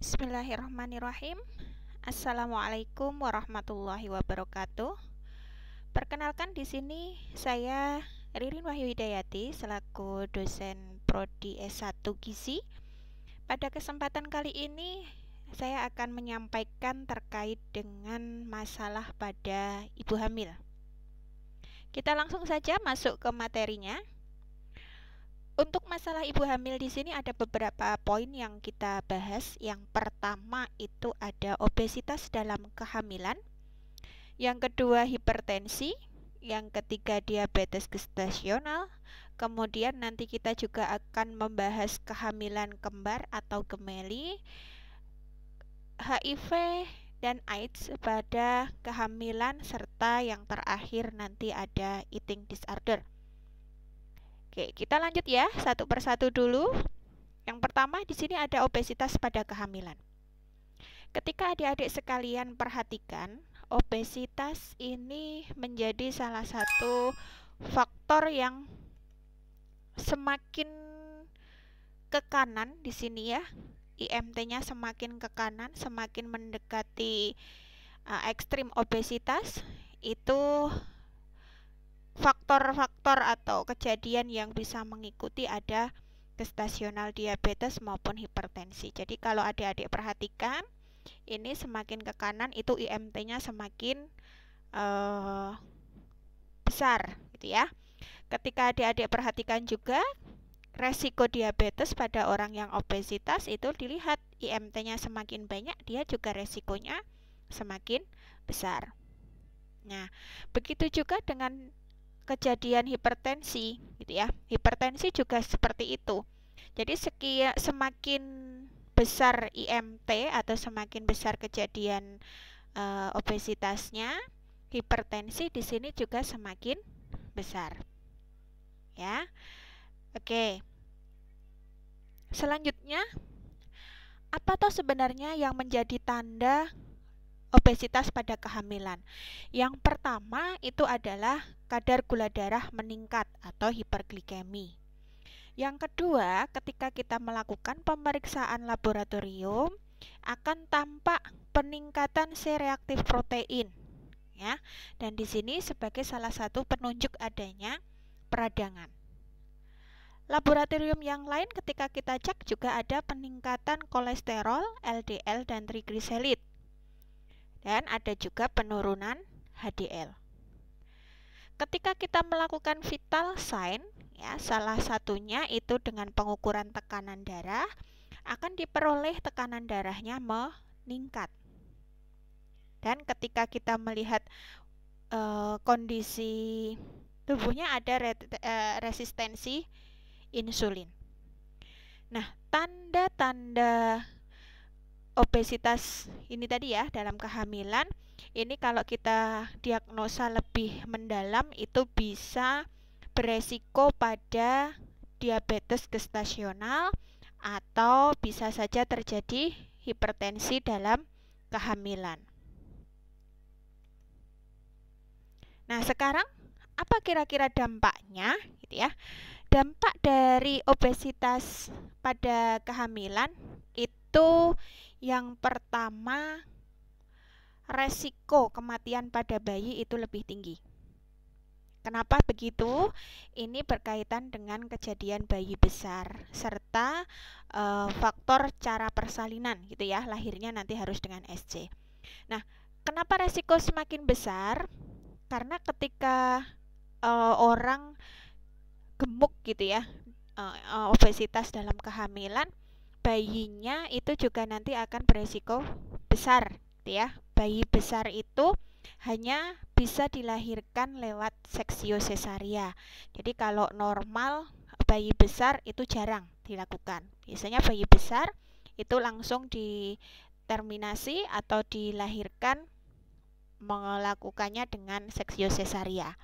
Bismillahirrahmanirrahim. Assalamualaikum warahmatullahi wabarakatuh. Perkenalkan, di sini saya Ririn Wahyu Hidayati selaku dosen Prodi S1 Gizi. Pada kesempatan kali ini saya akan menyampaikan terkait dengan masalah pada ibu hamil. Kita langsung saja masuk ke materinya. Untuk masalah ibu hamil di sini ada beberapa poin yang kita bahas. Yang pertama itu ada obesitas dalam kehamilan. Yang kedua hipertensi. Yang ketiga diabetes gestasional. Kemudian nanti kita juga akan membahas kehamilan kembar atau gemeli, HIV dan AIDS pada kehamilan, serta yang terakhir nanti ada eating disorder. Oke, kita lanjut ya, satu persatu dulu. Yang pertama di sini ada obesitas pada kehamilan. Ketika adik-adik sekalian perhatikan, obesitas ini menjadi salah satu faktor yang semakin ke kanan di sini ya. IMT-nya semakin ke kanan, semakin mendekati ekstrim obesitas. Itu faktor-faktor atau kejadian yang bisa mengikuti ada gestasional diabetes maupun hipertensi. Jadi kalau adik-adik perhatikan, ini semakin ke kanan itu IMT-nya semakin besar gitu ya. Ketika adik-adik perhatikan juga resiko diabetes pada orang yang obesitas itu dilihat IMT-nya semakin banyak, dia juga resikonya semakin besar. Nah, begitu juga dengan kejadian hipertensi gitu ya. Hipertensi juga seperti itu. Jadi semakin besar IMT atau semakin besar kejadian obesitasnya, hipertensi di sini juga semakin besar. Ya. Oke. Selanjutnya, apa toh sebenarnya yang menjadi tanda obesitas pada kehamilan? Yang pertama itu adalah kadar gula darah meningkat atau hiperglikemi. Yang kedua, ketika kita melakukan pemeriksaan laboratorium akan tampak peningkatan C-reaktif protein ya. Dan di sini sebagai salah satu penunjuk adanya peradangan. Laboratorium yang lain ketika kita cek juga ada peningkatan kolesterol, LDL dan trigliserid. Dan ada juga penurunan HDL. Ketika kita melakukan vital sign, ya, salah satunya itu dengan pengukuran tekanan darah, akan diperoleh tekanan darahnya meningkat. Dan ketika kita melihat kondisi tubuhnya ada resistensi insulin. Nah, tanda-tanda obesitas ini tadi ya dalam kehamilan, ini kalau kita diagnosa lebih mendalam itu bisa beresiko pada diabetes gestasional atau bisa saja terjadi hipertensi dalam kehamilan. Nah, sekarang apa kira-kira dampaknya gitu ya? Dampak dari obesitas pada kehamilan itu yang pertama, resiko kematian pada bayi itu lebih tinggi. Kenapa begitu? Ini berkaitan dengan kejadian bayi besar serta faktor cara persalinan gitu ya, lahirnya nanti harus dengan SC. Nah, kenapa resiko semakin besar? Karena ketika orang gemuk gitu ya, obesitas dalam kehamilan, bayinya itu juga nanti akan beresiko besar gitu ya. Bayi besar itu hanya bisa dilahirkan lewat seksio sesaria. Jadi kalau normal bayi besar itu jarang dilakukan. Biasanya bayi besar itu langsung diterminasi atau dilahirkan melakukannya dengan seksio sesaria.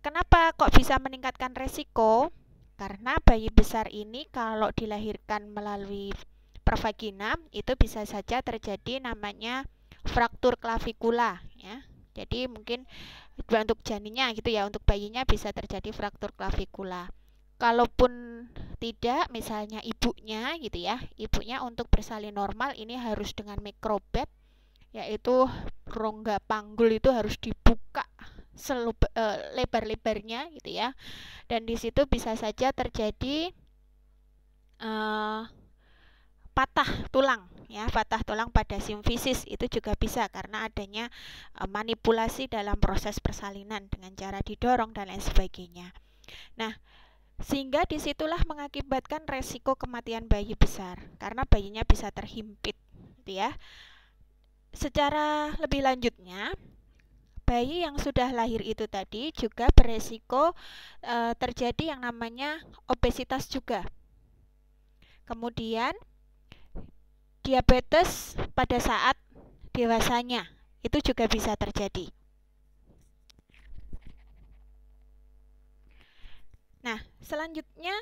Kenapa kok bisa meningkatkan resiko? Karena bayi besar ini kalau dilahirkan melalui pervagina itu bisa saja terjadi namanya fraktur klavikula ya. Jadi mungkin untuk janinnya gitu ya, untuk bayinya bisa terjadi fraktur klavikula. Kalaupun tidak, misalnya ibunya gitu ya, ibunya untuk bersalin normal ini harus dengan mikrobed, yaitu rongga panggul itu harus dibuka lebar-lebarnya gitu ya. Dan di situ bisa saja terjadi patah tulang ya, patah tulang pada simfisis itu juga bisa karena adanya manipulasi dalam proses persalinan dengan cara didorong dan lain sebagainya. Nah, sehingga disitulah mengakibatkan resiko kematian bayi besar karena bayinya bisa terhimpit gitu ya. Secara lebih lanjutnya, bayi yang sudah lahir itu tadi juga beresiko terjadi yang namanya obesitas juga. Kemudian diabetes pada saat dewasanya itu juga bisa terjadi. Nah, selanjutnya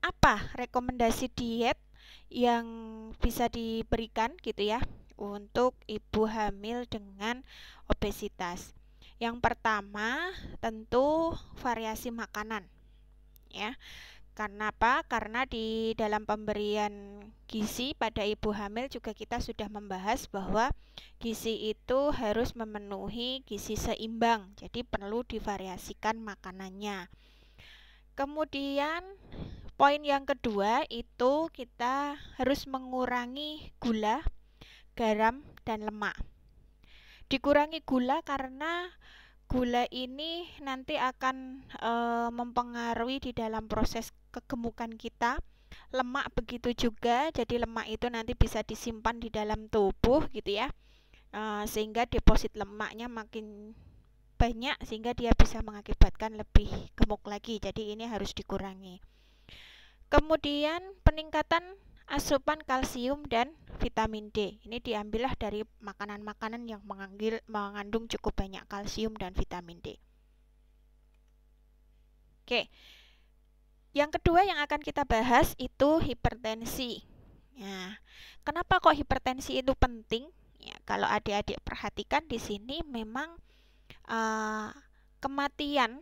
apa rekomendasi diet yang bisa diberikan gitu ya untuk ibu hamil dengan obesitas? Yang pertama tentu variasi makanan ya. Karena apa? Karena di dalam pemberian gizi pada ibu hamil juga kita sudah membahas bahwa gizi itu harus memenuhi gizi seimbang. Jadi perlu divariasikan makanannya. Kemudian poin yang kedua itu kita harus mengurangi gula, garam, dan lemak. Dikurangi gula karena gula ini nanti akan mempengaruhi di dalam proses kegemukan kita. Lemak begitu juga, jadi lemak itu nanti bisa disimpan di dalam tubuh gitu ya, sehingga deposit lemaknya makin banyak sehingga dia bisa mengakibatkan lebih gemuk lagi. Jadi ini harus dikurangi. Kemudian peningkatan asupan kalsium dan vitamin D. Ini diambillah dari makanan-makanan yang mengandung cukup banyak kalsium dan vitamin D. Oke. Yang kedua yang akan kita bahas itu hipertensi. Nah, kenapa kok hipertensi itu penting? Ya, kalau adik-adik perhatikan di sini memang kematian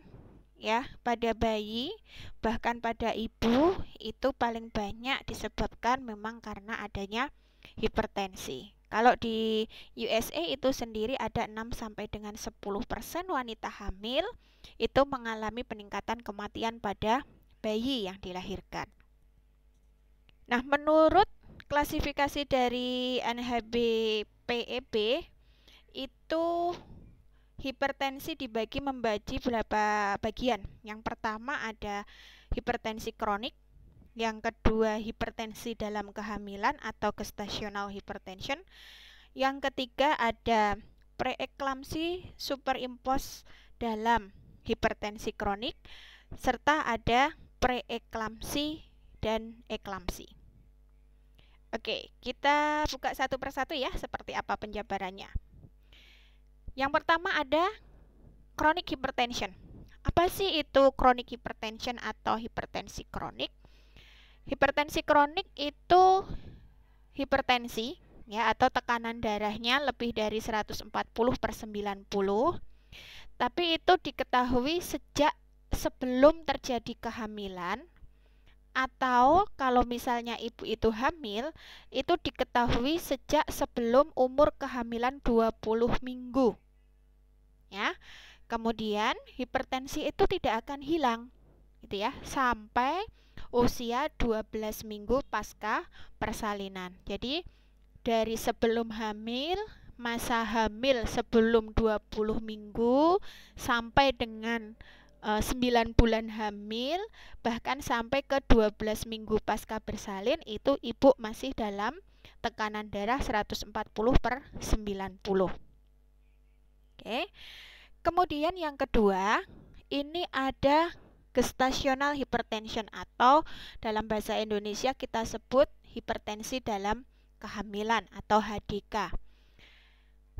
ya pada bayi bahkan pada ibu itu paling banyak disebabkan memang karena adanya hipertensi. Kalau di USA itu sendiri ada 6 sampai dengan 10% wanita hamil itu mengalami peningkatan kematian pada bayi yang dilahirkan. Nah, menurut klasifikasi dari NHB-PEB itu hipertensi dibagi beberapa bagian. Yang pertama ada hipertensi kronik, yang kedua hipertensi dalam kehamilan atau gestational hypertension, yang ketiga ada preeklamsi superimpos dalam hipertensi kronik, serta ada preeklamsi dan eklamsi. Oke, kita buka satu persatu ya, seperti apa penjabarannya. Yang pertama ada chronic hypertension. Apa sih itu chronic hypertension atau hipertensi kronik? Hipertensi kronik itu hipertensi ya atau tekanan darahnya lebih dari 140/90. Tapi itu diketahui sejak sebelum terjadi kehamilan, atau kalau misalnya ibu itu hamil itu diketahui sejak sebelum umur kehamilan 20 minggu ya. Kemudian hipertensi itu tidak akan hilang gitu ya sampai usia 12 minggu pasca persalinan. Jadi dari sebelum hamil, masa hamil sebelum 20 minggu sampai dengan 9 bulan hamil, bahkan sampai ke 12 minggu pasca bersalin itu ibu masih dalam tekanan darah 140/90. Oke. Kemudian yang kedua, ini ada gestational hypertension atau dalam bahasa Indonesia kita sebut hipertensi dalam kehamilan atau HDK.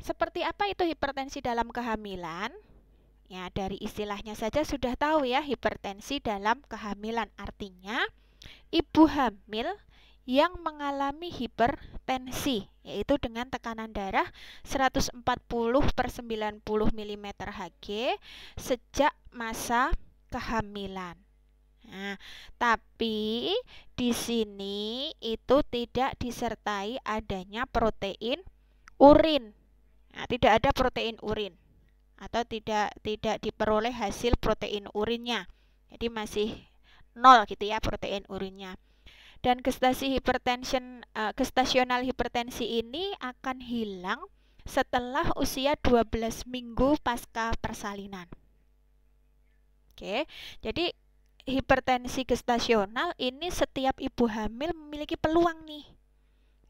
Seperti apa itu hipertensi dalam kehamilan? Ya, dari istilahnya saja sudah tahu ya, hipertensi dalam kehamilan artinya ibu hamil yang mengalami hipertensi, yaitu dengan tekanan darah 140/90 mm Hg sejak masa kehamilan. Nah, tapi di sini itu tidak disertai adanya protein urin. Nah, tidak ada protein urin atau tidak diperoleh hasil protein urinnya. Jadi masih nol gitu ya protein urinnya. Dan gestasional hipertensi ini akan hilang setelah usia 12 minggu pasca persalinan. Oke, jadi hipertensi gestasional ini setiap ibu hamil memiliki peluang nih,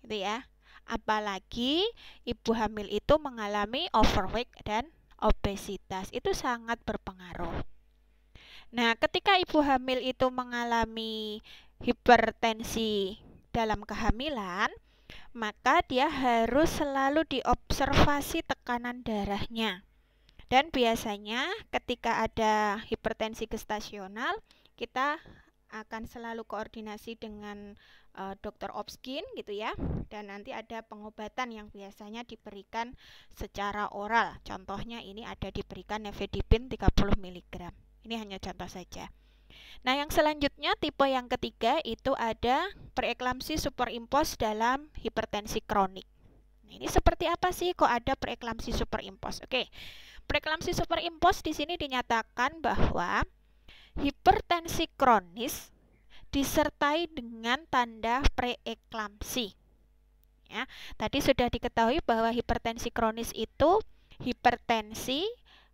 gitu ya. Apalagi ibu hamil itu mengalami overweight dan obesitas, itu sangat berpengaruh. Nah, ketika ibu hamil itu mengalami hipertensi dalam kehamilan, maka dia harus selalu diobservasi tekanan darahnya. Dan biasanya ketika ada hipertensi gestasional, kita akan selalu koordinasi dengan dokter obsgin gitu ya. Dan nanti ada pengobatan yang biasanya diberikan secara oral. Contohnya ini ada diberikan nifedipin 30 mg. Ini hanya contoh saja. Nah, yang selanjutnya tipe yang ketiga itu ada preeklamsi superimpos dalam hipertensi kronik. Nah, ini seperti apa sih kok ada preeklamsi superimpos? Oke. Preeklamsi superimpos di sini dinyatakan bahwa hipertensi kronis disertai dengan tanda preeklamsi. Ya, tadi sudah diketahui bahwa hipertensi kronis itu hipertensi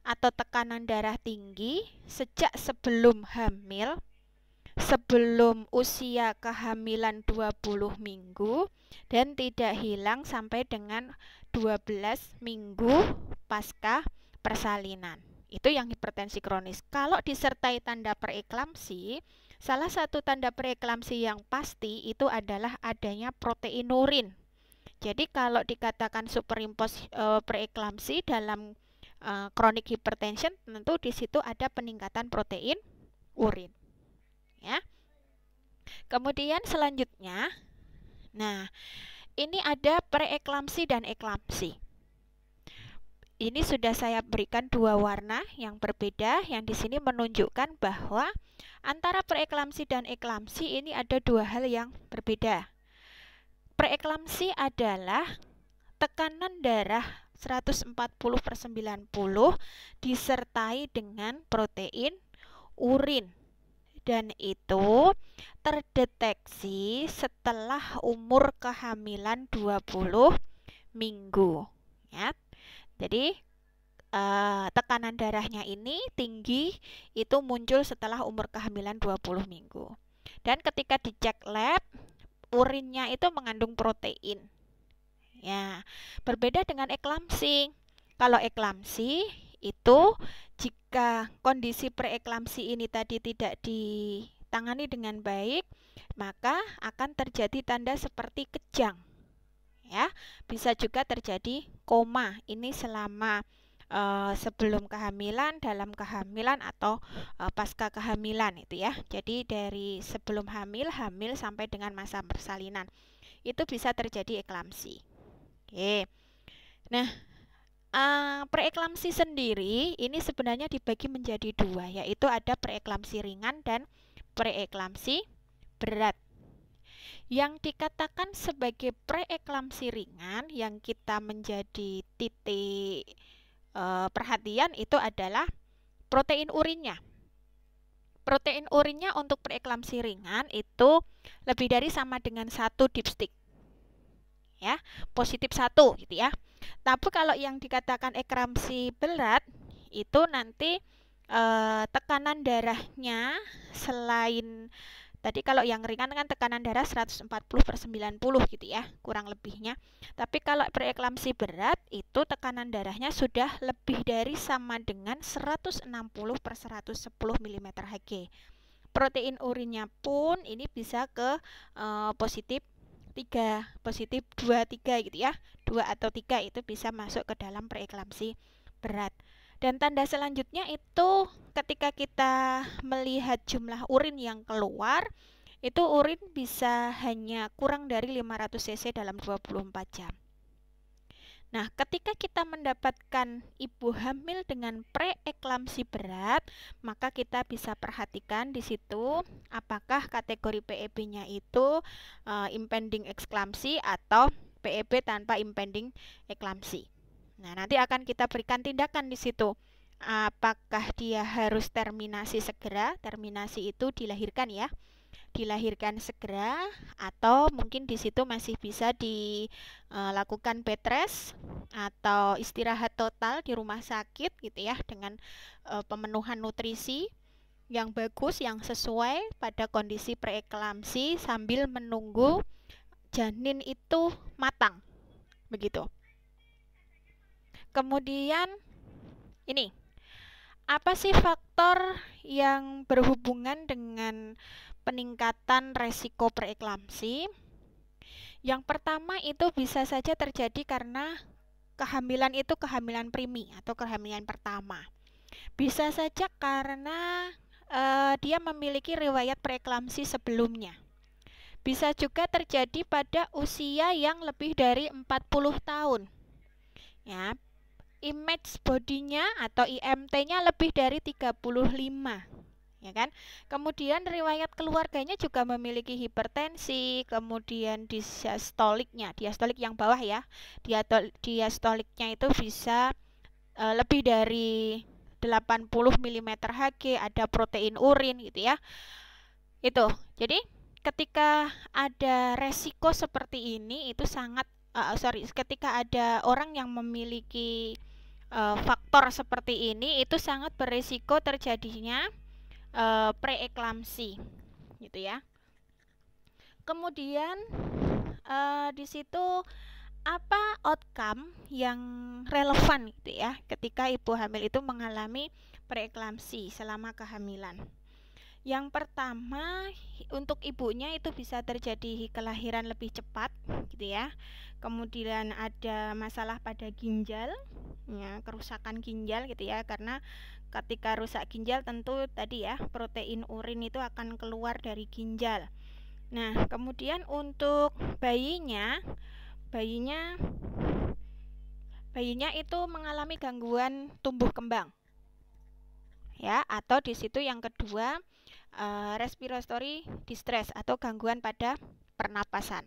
atau tekanan darah tinggi sejak sebelum hamil, sebelum usia kehamilan 20 minggu dan tidak hilang sampai dengan 12 minggu pasca persalinan. Itu yang hipertensi kronis. Kalau disertai tanda preeklamsi, salah satu tanda preeklamsi yang pasti itu adalah adanya proteinurin. Jadi kalau dikatakan superimpos preeklamsi dalam chronic hypertension, tentu di situ ada peningkatan protein urin. Ya. Kemudian selanjutnya, nah ini ada preeklamsi dan eklamsi. Ini sudah saya berikan dua warna yang berbeda, yang di sini menunjukkan bahwa antara preeklamsi dan eklamsi ini ada dua hal yang berbeda. Preeklamsi adalah tekanan darah 140/90 disertai dengan protein urin, dan itu terdeteksi setelah umur kehamilan 20 minggu ya. Jadi tekanan darahnya ini tinggi itu muncul setelah umur kehamilan 20 minggu. Dan ketika dicek lab, urinnya itu mengandung protein. Ya, berbeda dengan eklamsi. Kalau eklamsi itu jika kondisi preeklamsi ini tadi tidak ditangani dengan baik, maka akan terjadi tanda seperti kejang. Ya, bisa juga terjadi koma. Ini selama sebelum kehamilan, dalam kehamilan atau pasca kehamilan itu ya. Jadi dari sebelum hamil sampai dengan masa persalinan itu bisa terjadi eklamsi. Oke. Nah, preeklamsi sendiri ini sebenarnya dibagi menjadi dua, yaitu ada preeklamsi ringan dan preeklamsi berat. Yang dikatakan sebagai preeklamsi ringan yang kita menjadi titik perhatian itu adalah protein urinnya. Protein urinnya untuk preeklamsi ringan itu lebih dari sama dengan 1 dipstick. Ya, positif 1 gitu ya. Tapi kalau yang dikatakan eklamsi berat itu nanti tekanan darahnya selain tadi, kalau yang ringan kan tekanan darah 140/90 gitu ya, kurang lebihnya. Tapi kalau preeklamsi berat itu tekanan darahnya sudah lebih dari sama dengan 160/110 mm/Hg. Protein urinnya pun ini bisa ke positif 3, positif 2, 3 gitu ya. 2 atau 3 itu bisa masuk ke dalam preeklamsi berat. Dan tanda selanjutnya itu ketika kita melihat jumlah urin yang keluar, itu urin bisa hanya kurang dari 500 cc dalam 24 jam. Nah, ketika kita mendapatkan ibu hamil dengan preeklamsi berat, maka kita bisa perhatikan di situ apakah kategori PEB-nya itu impending eklamsi atau PEB tanpa impending eklamsi. Nah, nanti akan kita berikan tindakan di situ. Apakah dia harus terminasi segera? Terminasi itu dilahirkan ya. Dilahirkan segera, atau mungkin di situ masih bisa dilakukan bed rest atau istirahat total di rumah sakit gitu ya, dengan pemenuhan nutrisi yang bagus, yang sesuai pada kondisi preeklamsi sambil menunggu janin itu matang begitu. Kemudian ini, apa sih faktor yang berhubungan dengan peningkatan resiko preeklamsi? Yang pertama itu bisa saja terjadi karena kehamilan itu kehamilan primi atau kehamilan pertama. Bisa saja karena dia memiliki riwayat preeklamsi sebelumnya. Bisa juga terjadi pada usia yang lebih dari 40 tahun. Ya, image bodinya atau IMT-nya lebih dari 35, ya kan? Kemudian riwayat keluarganya juga memiliki hipertensi, kemudian diastoliknya, diastolik yang bawah ya, diastoliknya itu bisa lebih dari 80 mm Hg, ada protein urin gitu ya. Itu. Jadi ketika ada resiko seperti ini itu sangat ketika ada orang yang memiliki faktor seperti ini itu sangat berisiko terjadinya preeklamsi gitu ya. Kemudian di situ apa outcome yang relevan gitu ya ketika ibu hamil itu mengalami preeklamsi selama kehamilan. Yang pertama, untuk ibunya itu bisa terjadi kelahiran lebih cepat gitu ya. Kemudian ada masalah pada ginjal, ya, kerusakan ginjal gitu ya, karena ketika rusak ginjal tentu tadi ya protein urin itu akan keluar dari ginjal. Nah, kemudian untuk bayinya itu mengalami gangguan tumbuh kembang. Ya, atau di situ yang kedua respiratory distress atau gangguan pada pernapasan.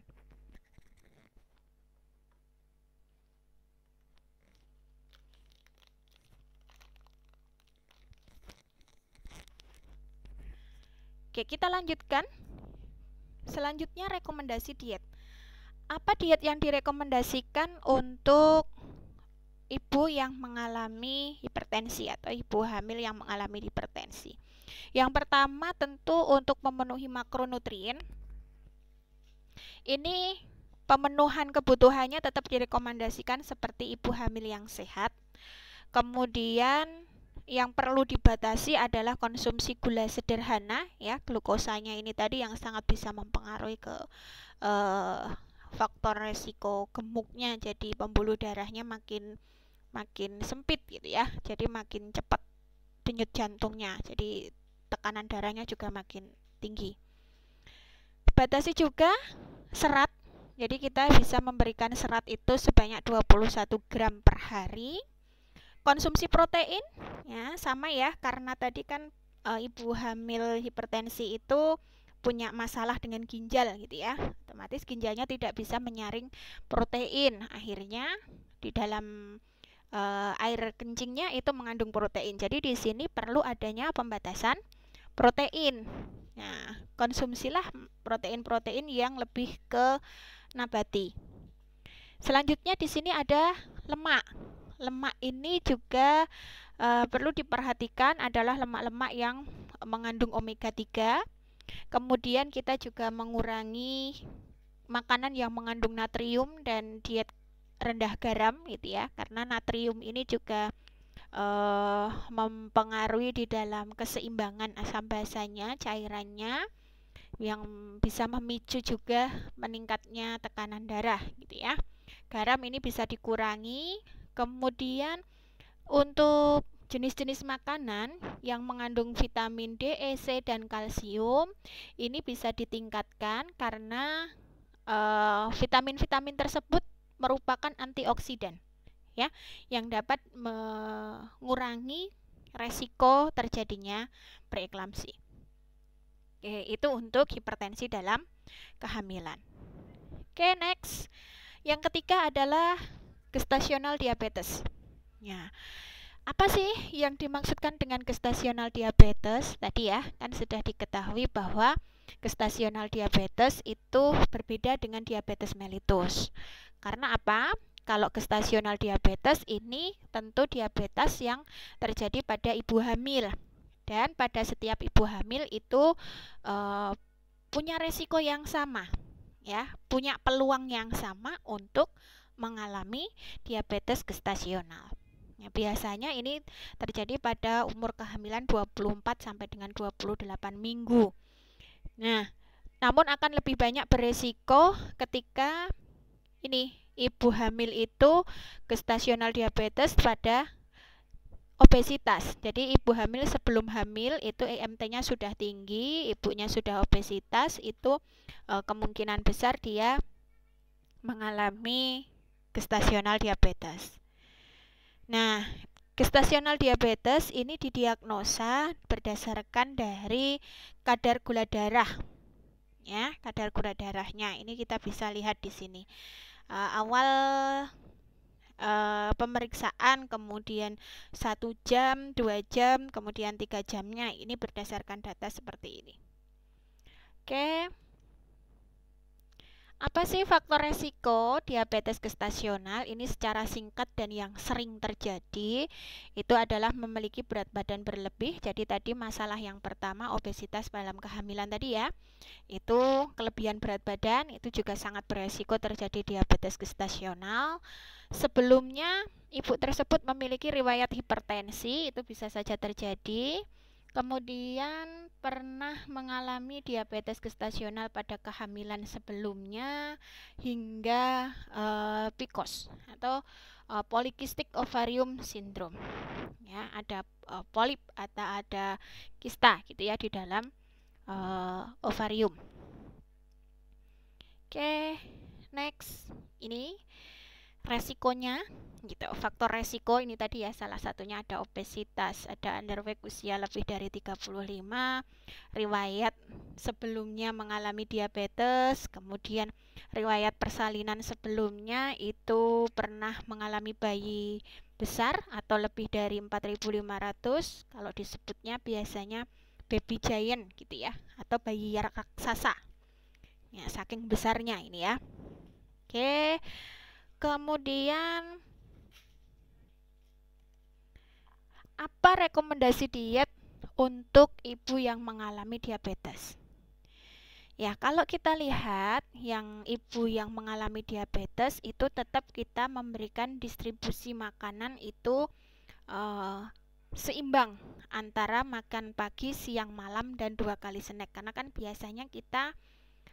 Oke, kita lanjutkan. Selanjutnya rekomendasi diet. Apa diet yang direkomendasikan untuk ibu yang mengalami hipertensi atau ibu hamil yang mengalami hipertensi? Yang pertama tentu untuk memenuhi makronutrien. Ini pemenuhan kebutuhannya tetap direkomendasikan seperti ibu hamil yang sehat. Kemudian yang perlu dibatasi adalah konsumsi gula sederhana ya, glukosanya ini tadi yang sangat bisa mempengaruhi ke faktor resiko gemuknya, jadi pembuluh darahnya makin sempit gitu ya, jadi makin cepat denyut jantungnya, jadi tekanan darahnya juga makin tinggi. Batasi juga serat, jadi kita bisa memberikan serat itu sebanyak 21 gram per hari. Konsumsi protein ya sama ya, karena tadi kan ibu hamil hipertensi itu punya masalah dengan ginjal gitu ya, otomatis ginjalnya tidak bisa menyaring protein, akhirnya di dalam air kencingnya itu mengandung protein. Jadi di sini perlu adanya pembatasan protein. Nah, konsumsilah protein-protein yang lebih ke nabati. Selanjutnya di sini ada lemak. Lemak ini juga perlu diperhatikan, adalah lemak-lemak yang mengandung omega 3. Kemudian kita juga mengurangi makanan yang mengandung natrium dan diet rendah garam gitu ya, karena natrium ini juga mempengaruhi di dalam keseimbangan asam basanya, cairannya, yang bisa memicu juga meningkatnya tekanan darah gitu ya. Garam ini bisa dikurangi. Kemudian untuk jenis-jenis makanan yang mengandung vitamin D, E, C, dan kalsium ini bisa ditingkatkan karena vitamin-vitamin tersebut merupakan antioksidan. ya, yang dapat mengurangi resiko terjadinya preeklamsi. Oke, itu untuk hipertensi dalam kehamilan. Oke, next. Yang ketiga adalah gestasional diabetes. Ya, apa sih yang dimaksudkan dengan gestasional diabetes? Tadi ya, kan sudah diketahui bahwa gestasional diabetes itu berbeda dengan diabetes mellitus. Karena apa? Kalau gestasional diabetes ini tentu diabetes yang terjadi pada ibu hamil. Dan pada setiap ibu hamil itu punya resiko yang sama, ya, punya peluang yang sama untuk mengalami diabetes gestasional. Ya, biasanya ini terjadi pada umur kehamilan 24 sampai dengan 28 minggu. Nah, namun akan lebih banyak beresiko ketika ini ibu hamil itu gestasional diabetes pada obesitas. Jadi ibu hamil sebelum hamil itu EMT-nya sudah tinggi, ibunya sudah obesitas, itu kemungkinan besar dia mengalami gestasional diabetes. Nah, gestasional diabetes ini didiagnosa berdasarkan dari kadar gula darah. Ya, kadar gula darahnya ini kita bisa lihat di sini. Awal pemeriksaan, kemudian 1 jam, 2 jam, kemudian 3 jamnya, ini berdasarkan data seperti ini. Oke. Apa sih faktor resiko diabetes gestasional? Ini secara singkat dan yang sering terjadi itu adalah memiliki berat badan berlebih. Jadi tadi masalah yang pertama obesitas dalam kehamilan tadi ya. Itu kelebihan berat badan itu juga sangat beresiko terjadi diabetes gestasional. Sebelumnya ibu tersebut memiliki riwayat hipertensi, itu bisa saja terjadi. Kemudian pernah mengalami diabetes gestasional pada kehamilan sebelumnya hingga PCOS atau polycystic ovarium syndrome. Ya, ada polip atau ada kista gitu ya di dalam ovarium. Oke, next. Ini resikonya gitu. Faktor resiko ini tadi ya, salah satunya ada obesitas, ada underweight usia lebih dari 35, riwayat sebelumnya mengalami diabetes, kemudian riwayat persalinan sebelumnya itu pernah mengalami bayi besar atau lebih dari 4.500, kalau disebutnya biasanya baby giant gitu ya, atau bayi raksasa. Ya, saking besarnya ini ya. Oke. Kemudian apa rekomendasi diet untuk ibu yang mengalami diabetes? Ya, kalau kita lihat yang ibu yang mengalami diabetes itu tetap kita memberikan distribusi makanan itu seimbang antara makan pagi, siang, malam, dan 2 kali snack. Karena kan biasanya kita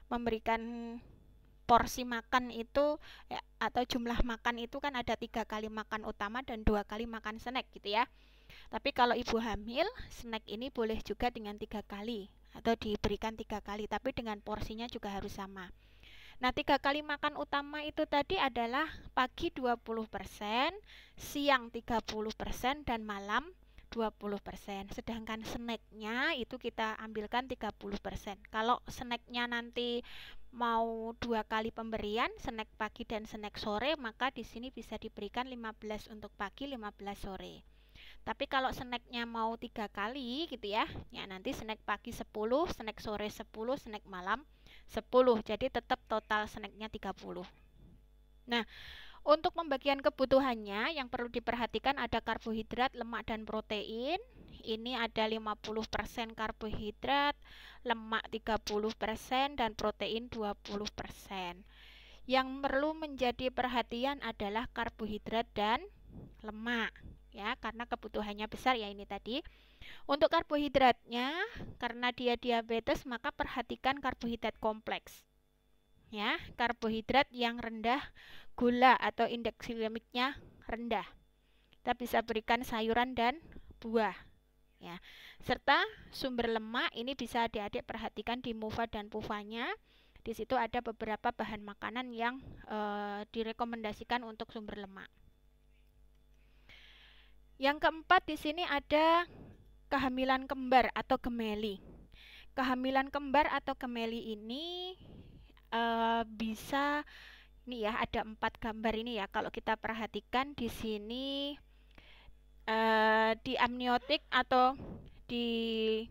memberikan porsi makan itu ya, atau jumlah makan itu kan ada 3 kali makan utama dan 2 kali makan snack gitu ya. Tapi kalau ibu hamil, snack ini boleh juga dengan 3 kali atau diberikan 3 kali, tapi dengan porsinya juga harus sama. Nah, 3 kali makan utama itu tadi adalah pagi 20%, siang 30%, dan malam 20%. Sedangkan snacknya itu kita ambilkan 30%. Kalau snacknya nanti mau 2 kali pemberian, snack pagi dan snack sore, maka di sini bisa diberikan 15 untuk pagi, 15 sore. Tapi kalau snacknya mau 3 kali gitu ya, ya nanti snack pagi 10, snack sore 10, snack malam 10. Jadi tetap total snacknya 30. Nah, untuk pembagian kebutuhannya yang perlu diperhatikan ada karbohidrat, lemak, dan protein. Ini ada 50% karbohidrat, lemak 30%, dan protein 20%. Yang perlu menjadi perhatian adalah karbohidrat dan lemak ya, karena kebutuhannya besar ya ini tadi. Untuk karbohidratnya, karena dia diabetes maka perhatikan karbohidrat kompleks. Ya, karbohidrat yang rendah gula atau indeks glikemiknya rendah. Kita bisa berikan sayuran dan buah. Ya, serta sumber lemak ini bisa adik-adik perhatikan di MUFA dan PUFA-nya. Di situ ada beberapa bahan makanan yang direkomendasikan untuk sumber lemak. Yang keempat di sini ada kehamilan kembar atau gemeli. Kehamilan kembar atau gemeli ini bisa, ini ya ada 4 gambar ini ya. Kalau kita perhatikan di sini di amniotik atau di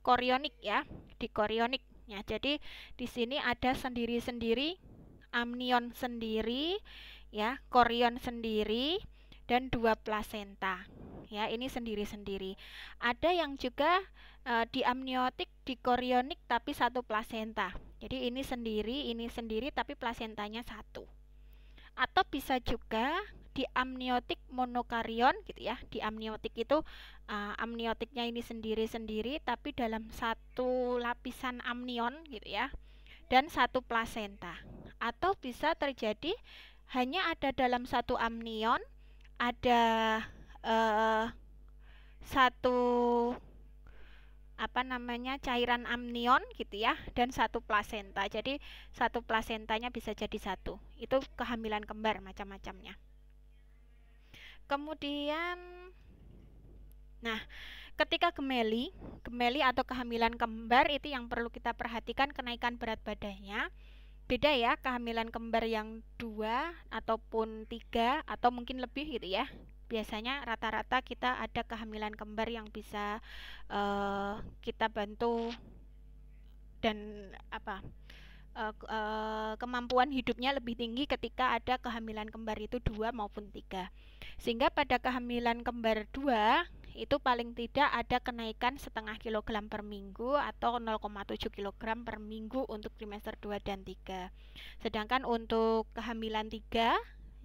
korionik ya, di korionik ya. Jadi di sini ada sendiri-sendiri, amnion sendiri ya, korion sendiri, dan 2 plasenta ya. Ini sendiri-sendiri. Ada yang juga di amniotik, di korionik tapi 1 plasenta. Jadi ini sendiri tapi plasentanya 1. Atau bisa juga di amniotik monokarion gitu ya. Di amniotik itu amniotiknya ini sendiri-sendiri tapi dalam 1 lapisan amnion gitu ya, dan 1 plasenta. Atau bisa terjadi hanya ada dalam 1 amnion ada satu cairan amnion gitu ya, dan 1 plasenta. Jadi 1 plasentanya bisa jadi 1. Itu kehamilan kembar macam-macamnya. Kemudian ketika gemeli atau kehamilan kembar itu yang perlu kita perhatikan kenaikan berat badannya. Beda ya, kehamilan kembar yang 2 ataupun 3 atau mungkin lebih gitu ya. Biasanya rata-rata kita ada kehamilan kembar yang bisa kita bantu dan kemampuan hidupnya lebih tinggi ketika ada kehamilan kembar itu 2 maupun 3. Sehingga pada kehamilan kembar 2 itu paling tidak ada kenaikan setengah kilogram per minggu atau 0,7 kg per minggu untuk trimester 2 dan 3. Sedangkan untuk kehamilan 3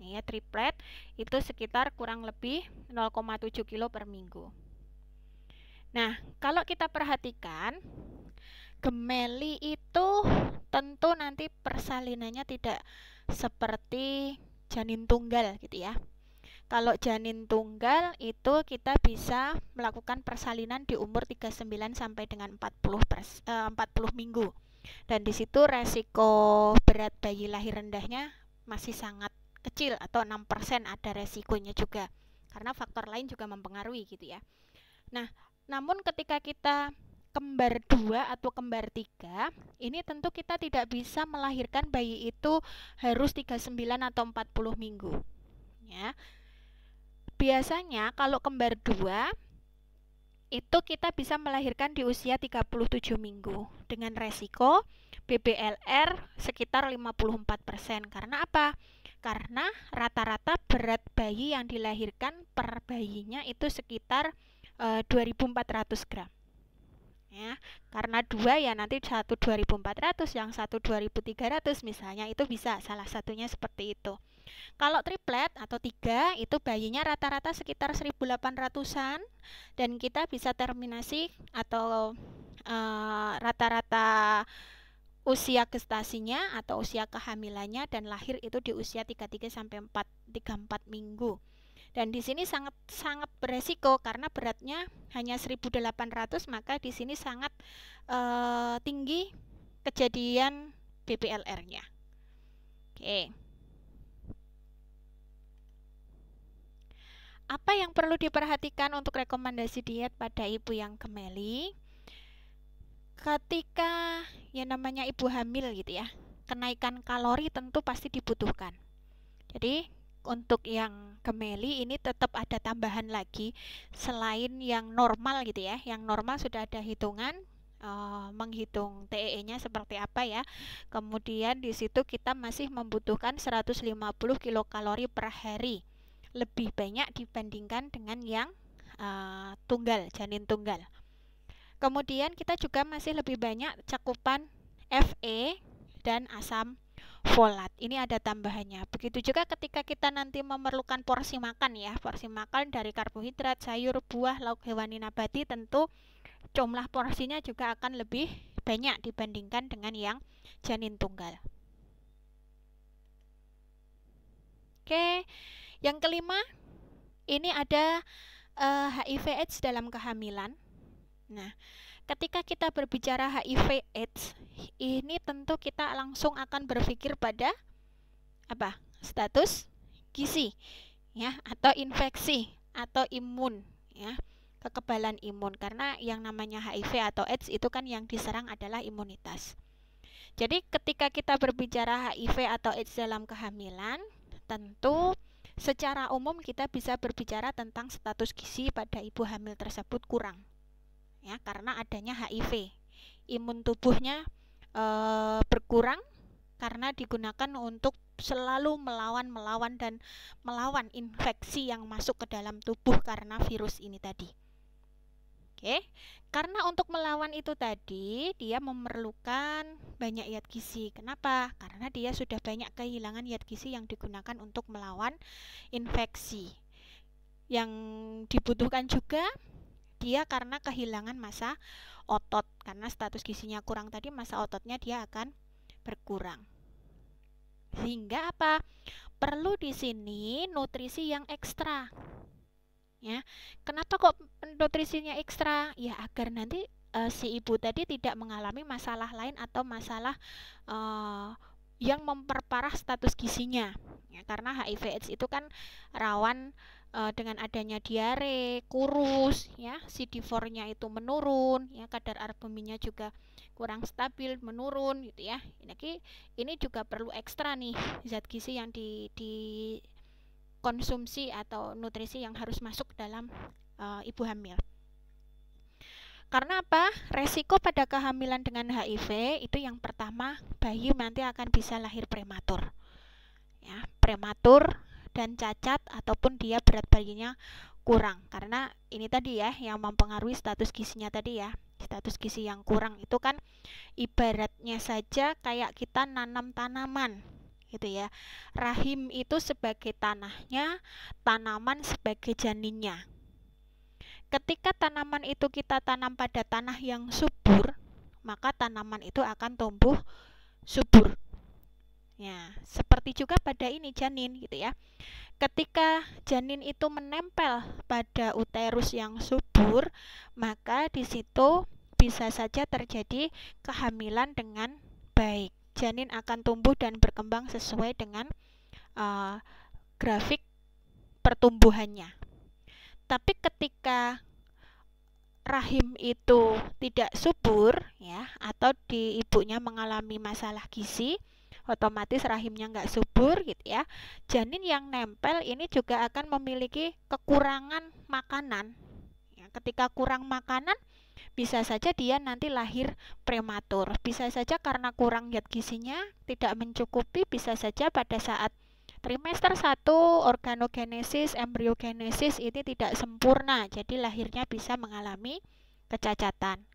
ya, triplet, itu sekitar kurang lebih 0,7 kg per minggu. Nah, kalau kita perhatikan gemeli itu tentu nanti persalinannya tidak seperti janin tunggal gitu ya. Kalau janin tunggal itu kita bisa melakukan persalinan di umur 39 sampai dengan 40 minggu. Dan di situ resiko berat bayi lahir rendahnya masih sangat kecil atau 6% ada resikonya juga. Karena faktor lain juga mempengaruhi gitu ya. Nah, namun ketika kita kembar 2 atau kembar 3, ini tentu kita tidak bisa melahirkan bayi itu harus 39 atau 40 minggu. Ya. Biasanya kalau kembar 2 itu kita bisa melahirkan di usia 37 minggu dengan resiko BBLR sekitar 54%. Karena apa? Karena rata-rata berat bayi yang dilahirkan per bayinya itu sekitar 2400 gram. Ya, karena 2 ya nanti 1 2400, yang 1 2300 misalnya, itu bisa salah satunya seperti itu. Kalau triplet atau 3 itu bayinya rata-rata sekitar 1800-an dan kita bisa terminasi atau rata-rata usia gestasinya atau usia kehamilannya dan lahir itu di usia 33 sampai 34 minggu. Dan di sini sangat beresiko karena beratnya hanya 1800, maka di sini sangat tinggi kejadian BBLR-nya. Oke. Apa yang perlu diperhatikan untuk rekomendasi diet pada ibu yang gemeli? Ketika yang namanya ibu hamil gitu ya, kenaikan kalori tentu pasti dibutuhkan. Jadi untuk yang gemeli ini tetap ada tambahan lagi selain yang normal gitu ya. Yang normal sudah ada hitungan, menghitung TEE-nya seperti apa ya. Kemudian di situ kita masih membutuhkan 150 kilokalori per hari, lebih banyak dibandingkan dengan yang tunggal, janin tunggal. Kemudian kita juga masih lebih banyak cakupan Fe dan asam folat. Ini ada tambahannya. Begitu juga ketika kita nanti memerlukan porsi makan ya. Porsi makan dari karbohidrat, sayur, buah, lauk hewani nabati, tentu jumlah porsinya juga akan lebih banyak dibandingkan dengan yang janin tunggal. Oke. Yang kelima, ini ada HIV/AIDS dalam kehamilan. Nah, ketika kita berbicara HIV/AIDS, ini tentu kita langsung akan berpikir pada apa? Status gizi. ya, atau infeksi atau imun, ya, kekebalan imun, karena yang namanya HIV atau AIDS itu kan yang diserang adalah imunitas. Jadi ketika kita berbicara HIV atau AIDS dalam kehamilan, tentu secara umum kita bisa berbicara tentang status gizi pada ibu hamil tersebut kurang, ya, karena adanya HIV. Imun tubuhnya berkurang karena digunakan untuk selalu melawan dan melawan infeksi yang masuk ke dalam tubuh karena virus ini tadi. Oke, karena untuk melawan itu tadi dia memerlukan banyak zat gizi. Kenapa? Karena dia sudah banyak kehilangan zat gizi yang digunakan untuk melawan infeksi. Yang dibutuhkan juga dia karena kehilangan massa otot, karena status gizinya kurang tadi, massa ototnya dia akan berkurang. Sehingga apa? Perlu di sini nutrisi yang ekstra. Ya, kenapa kok nutrisinya ekstra? Ya, agar nanti si ibu tadi tidak mengalami masalah lain atau masalah yang memperparah status gizinya. Ya, karena HIV/AIDS itu kan rawan dengan adanya diare, kurus, ya, CD4-nya itu menurun, ya, kadar albuminnya juga kurang stabil, menurun, gitu ya. Ini juga perlu ekstra nih zat gizi yang dikonsumsi atau nutrisi yang harus masuk dalam ibu hamil. Karena apa? Resiko pada kehamilan dengan HIV itu yang pertama, bayi nanti akan bisa lahir prematur, ya, prematur dan cacat ataupun dia berat bayinya kurang, karena ini tadi ya yang mempengaruhi status gizinya tadi ya. Status gizi yang kurang itu kan ibaratnya saja kayak kita nanam tanaman gitu ya. Rahim itu sebagai tanahnya, tanaman sebagai janinnya. Ketika tanaman itu kita tanam pada tanah yang subur, maka tanaman itu akan tumbuh subur. Ya, seperti juga pada ini janin gitu ya. Ketika janin itu menempel pada uterus yang subur, maka di situ bisa saja terjadi kehamilan dengan baik. Janin akan tumbuh dan berkembang sesuai dengan grafik pertumbuhannya. Tapi ketika rahim itu tidak subur, ya, atau di ibunya mengalami masalah gizi, otomatis rahimnya nggak subur gitu ya. Janin yang nempel ini juga akan memiliki kekurangan makanan. Ya, ketika kurang makanan, bisa saja dia nanti lahir prematur. Bisa saja karena kurang zat gizinya tidak mencukupi, bisa saja pada saat trimester 1 organogenesis, embriogenesis ini tidak sempurna. Jadi lahirnya bisa mengalami kecacatan.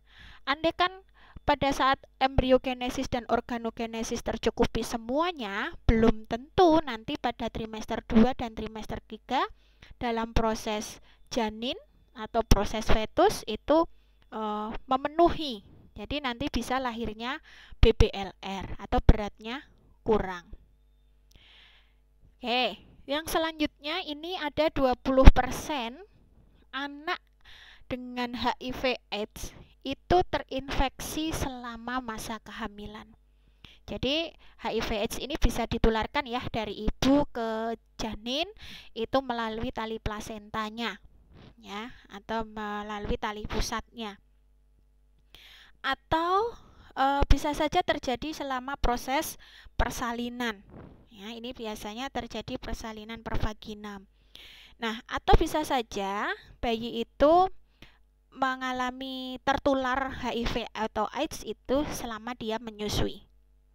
Andai kan pada saat embriogenesis dan organogenesis tercukupi semuanya, belum tentu nanti pada trimester 2 dan trimester 3 dalam proses janin atau proses fetus itu memenuhi. Jadi nanti bisa lahirnya BBLR atau beratnya kurang. Oke, yang selanjutnya ini ada 20% anak dengan HIV/AIDS itu terinfeksi selama masa kehamilan. Jadi HIV/AIDS ini bisa ditularkan ya dari ibu ke janin itu melalui tali plasentanya, ya, atau melalui tali pusatnya, atau bisa saja terjadi selama proses persalinan. Ya, ini biasanya terjadi persalinan per vaginam. Nah, atau bisa saja bayi itu mengalami tertular HIV atau AIDS itu selama dia menyusui.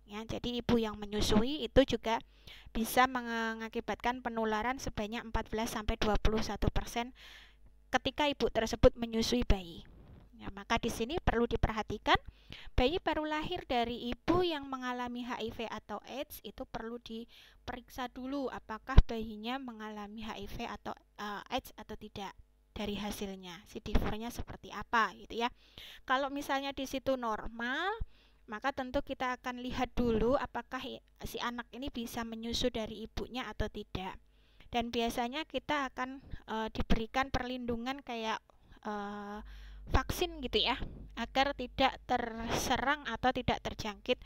Ya, jadi ibu yang menyusui itu juga bisa mengakibatkan penularan sebanyak 14-21% ketika ibu tersebut menyusui bayi. Ya, maka di sini perlu diperhatikan, bayi baru lahir dari ibu yang mengalami HIV atau AIDS itu perlu diperiksa dulu apakah bayinya mengalami HIV atau AIDS atau tidak. Dari hasilnya CD4-nya seperti apa gitu ya. Kalau misalnya di situ normal, maka tentu kita akan lihat dulu apakah si anak ini bisa menyusu dari ibunya atau tidak. Dan biasanya kita akan diberikan perlindungan kayak vaksin gitu ya, agar tidak terserang atau tidak terjangkit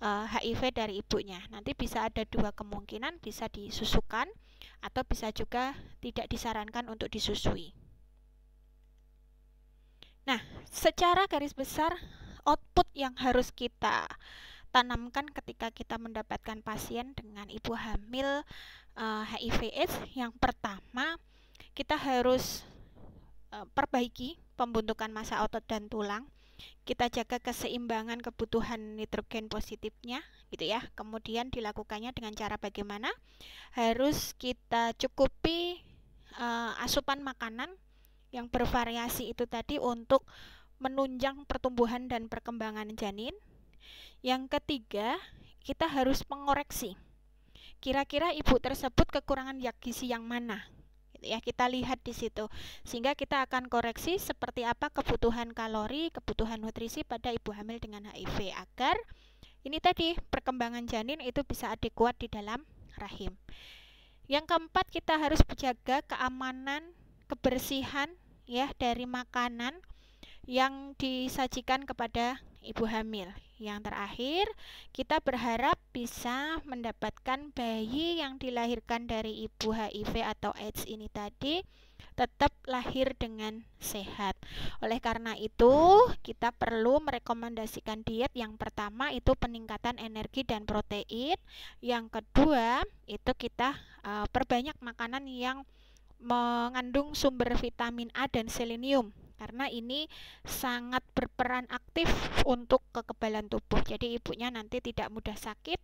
HIV dari ibunya. Nanti bisa ada dua kemungkinan, bisa disusukan atau bisa juga tidak disarankan untuk disusui. Nah, secara garis besar output yang harus kita tanamkan ketika kita mendapatkan pasien dengan ibu hamil HIV/AIDS, yang pertama kita harus perbaiki pembentukan massa otot dan tulang. Kita jaga keseimbangan kebutuhan nitrogen positifnya gitu ya. Kemudian dilakukannya dengan cara bagaimana? Harus kita cukupi asupan makanan yang bervariasi itu tadi untuk menunjang pertumbuhan dan perkembangan janin. Yang ketiga, kita harus mengoreksi. Kira-kira ibu tersebut kekurangan zat gizi yang mana? Ya, kita lihat di situ, sehingga kita akan koreksi seperti apa kebutuhan kalori, kebutuhan nutrisi pada ibu hamil dengan HIV agar ini tadi perkembangan janin itu bisa adekuat di dalam rahim. Yang keempat, kita harus menjaga keamanan, kebersihan ya dari makanan yang disajikan kepada ibu hamil. Yang terakhir, kita berharap bisa mendapatkan bayi yang dilahirkan dari ibu HIV atau AIDS ini tadi tetap lahir dengan sehat. Oleh karena itu, kita perlu merekomendasikan diet. Yang pertama itu peningkatan energi dan protein. Yang kedua, itu kita perbanyak makanan yang mengandung sumber vitamin A dan selenium, karena ini sangat berperan aktif untuk kekebalan tubuh. Jadi ibunya nanti tidak mudah sakit.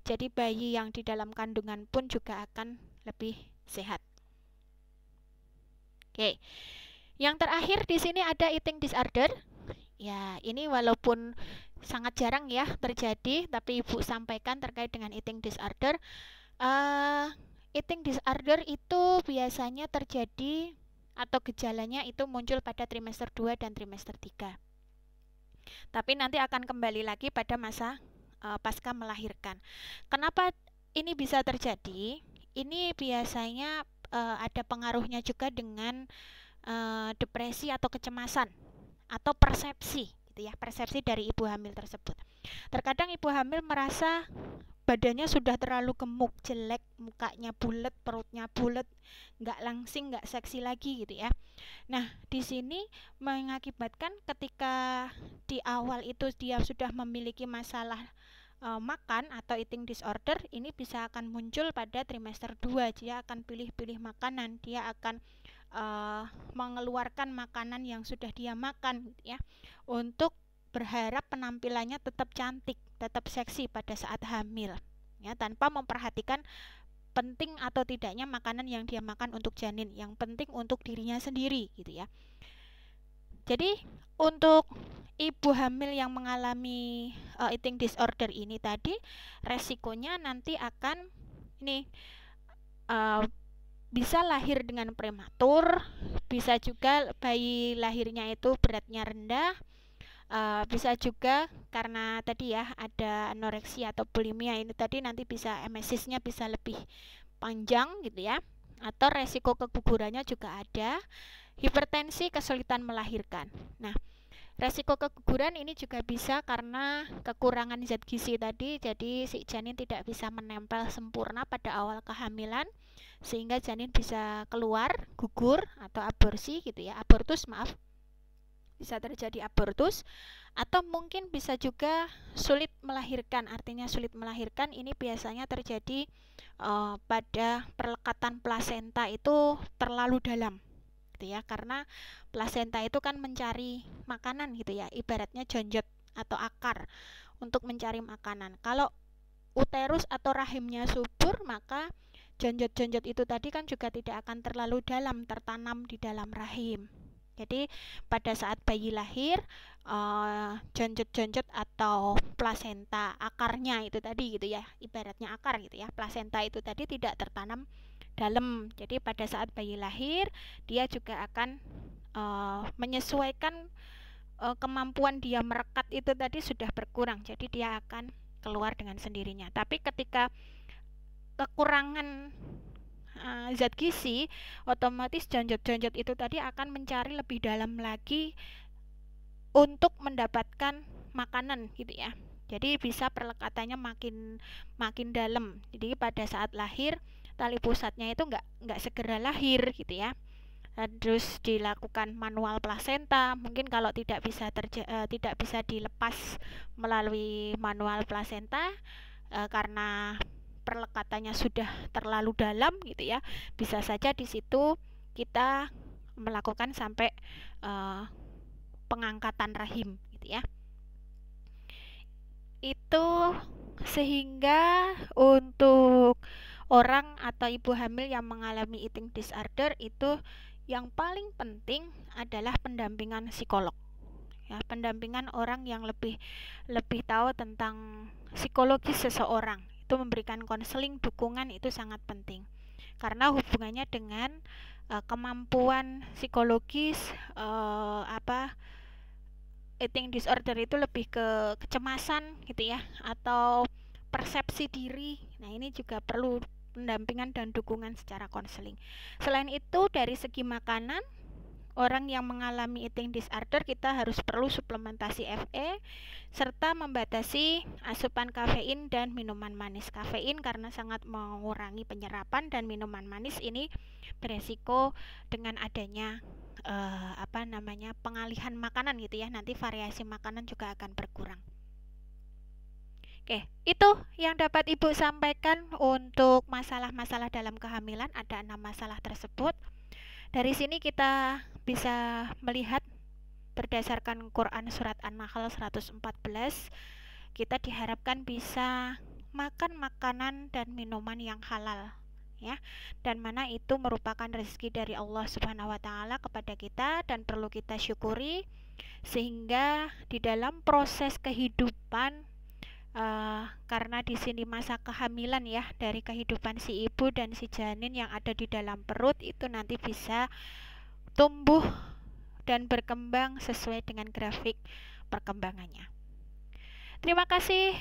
Jadi bayi yang di dalam kandungan pun juga akan lebih sehat. Oke. Yang terakhir di sini ada eating disorder. Ya, ini walaupun sangat jarang ya terjadi, tapi ibu sampaikan terkait dengan eating disorder. Eating disorder itu biasanya terjadi atau gejalanya itu muncul pada trimester 2 dan trimester 3. Tapi nanti akan kembali lagi pada masa pasca melahirkan. Kenapa ini bisa terjadi? Ini biasanya ada pengaruhnya juga dengan depresi atau kecemasan atau persepsi gitu ya, persepsi dari ibu hamil tersebut. Terkadang ibu hamil merasa badannya sudah terlalu gemuk, jelek, mukanya bulat, perutnya bulat, nggak langsing, nggak seksi lagi gitu ya. Nah, di sini mengakibatkan ketika di awal itu dia sudah memiliki masalah makan atau eating disorder, ini bisa akan muncul pada trimester 2. Dia akan pilih-pilih makanan, dia akan mengeluarkan makanan yang sudah dia makan gitu ya, untuk berharap penampilannya tetap cantik, tetap seksi pada saat hamil ya, tanpa memperhatikan penting atau tidaknya makanan yang dia makan untuk janin, yang penting untuk dirinya sendiri gitu ya. Jadi untuk ibu hamil yang mengalami eating disorder ini tadi, resikonya nanti akan ini bisa lahir dengan prematur, bisa juga bayi lahirnya itu beratnya rendah, bisa juga karena tadi ya ada anoreksia atau bulimia ini tadi, nanti bisa emesisnya bisa lebih panjang gitu ya, atau resiko kegugurannya juga ada, hipertensi, kesulitan melahirkan. Nah, resiko keguguran ini juga bisa karena kekurangan zat gizi tadi, jadi si janin tidak bisa menempel sempurna pada awal kehamilan sehingga janin bisa keluar, gugur atau aborsi gitu ya, abortus maaf. Bisa terjadi abortus, atau mungkin bisa juga sulit melahirkan. Artinya sulit melahirkan ini biasanya terjadi pada perlekatan plasenta itu terlalu dalam gitu ya, karena plasenta itu kan mencari makanan gitu ya, ibaratnya jonjot atau akar untuk mencari makanan. Kalau uterus atau rahimnya subur, maka jonjot-jonjot itu tadi kan juga tidak akan terlalu dalam tertanam di dalam rahim. Jadi pada saat bayi lahir, jonjot-jonjot atau plasenta akarnya itu tadi gitu ya, ibaratnya akar gitu ya, plasenta itu tadi tidak tertanam dalam. Jadi pada saat bayi lahir, dia juga akan menyesuaikan kemampuan dia merekat itu tadi sudah berkurang, jadi dia akan keluar dengan sendirinya. Tapi ketika kekurangan zat gizi, otomatis jonjot-jonjot itu tadi akan mencari lebih dalam lagi untuk mendapatkan makanan gitu ya. Jadi bisa perlekatannya makin dalam. Jadi pada saat lahir tali pusatnya itu nggak segera lahir gitu ya. Terus dilakukan manual plasenta, mungkin kalau tidak bisa dilepas melalui manual plasenta karena perlekatannya sudah terlalu dalam gitu ya, bisa saja di situ kita melakukan sampai pengangkatan rahim gitu ya. Itu sehingga untuk orang atau ibu hamil yang mengalami eating disorder itu yang paling penting adalah pendampingan psikolog ya, pendampingan orang yang lebih tahu tentang psikologis seseorang. Itu memberikan konseling, dukungan itu sangat penting karena hubungannya dengan kemampuan psikologis eating disorder itu lebih ke kecemasan gitu ya, atau persepsi diri. Nah, ini juga perlu pendampingan dan dukungan secara konseling. Selain itu, dari segi makanan, orang yang mengalami eating disorder kita harus perlu suplementasi Fe serta membatasi asupan kafein dan minuman manis. Kafein karena sangat mengurangi penyerapan, dan minuman manis ini beresiko dengan adanya pengalihan makanan gitu ya. Nanti variasi makanan juga akan berkurang. Oke, itu yang dapat Ibu sampaikan untuk masalah-masalah dalam kehamilan. Ada 6 masalah tersebut. Dari sini kita bisa melihat berdasarkan Quran surat An-Nahl 114, kita diharapkan bisa makan makanan dan minuman yang halal ya, dan mana itu merupakan rezeki dari Allah Subhanahu wa taala kepada kita dan perlu kita syukuri, sehingga di dalam proses kehidupan karena di sini masa kehamilan ya, dari kehidupan si ibu dan si janin yang ada di dalam perut itu nanti bisa tumbuh dan berkembang sesuai dengan grafik perkembangannya. Terima kasih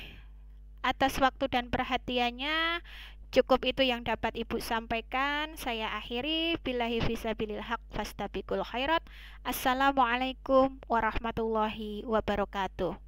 atas waktu dan perhatiannya. Cukup itu yang dapat Ibu sampaikan. Saya akhiri. Billahi fisabilil haq fastabiqul khairat. Assalamualaikum warahmatullahi wabarakatuh.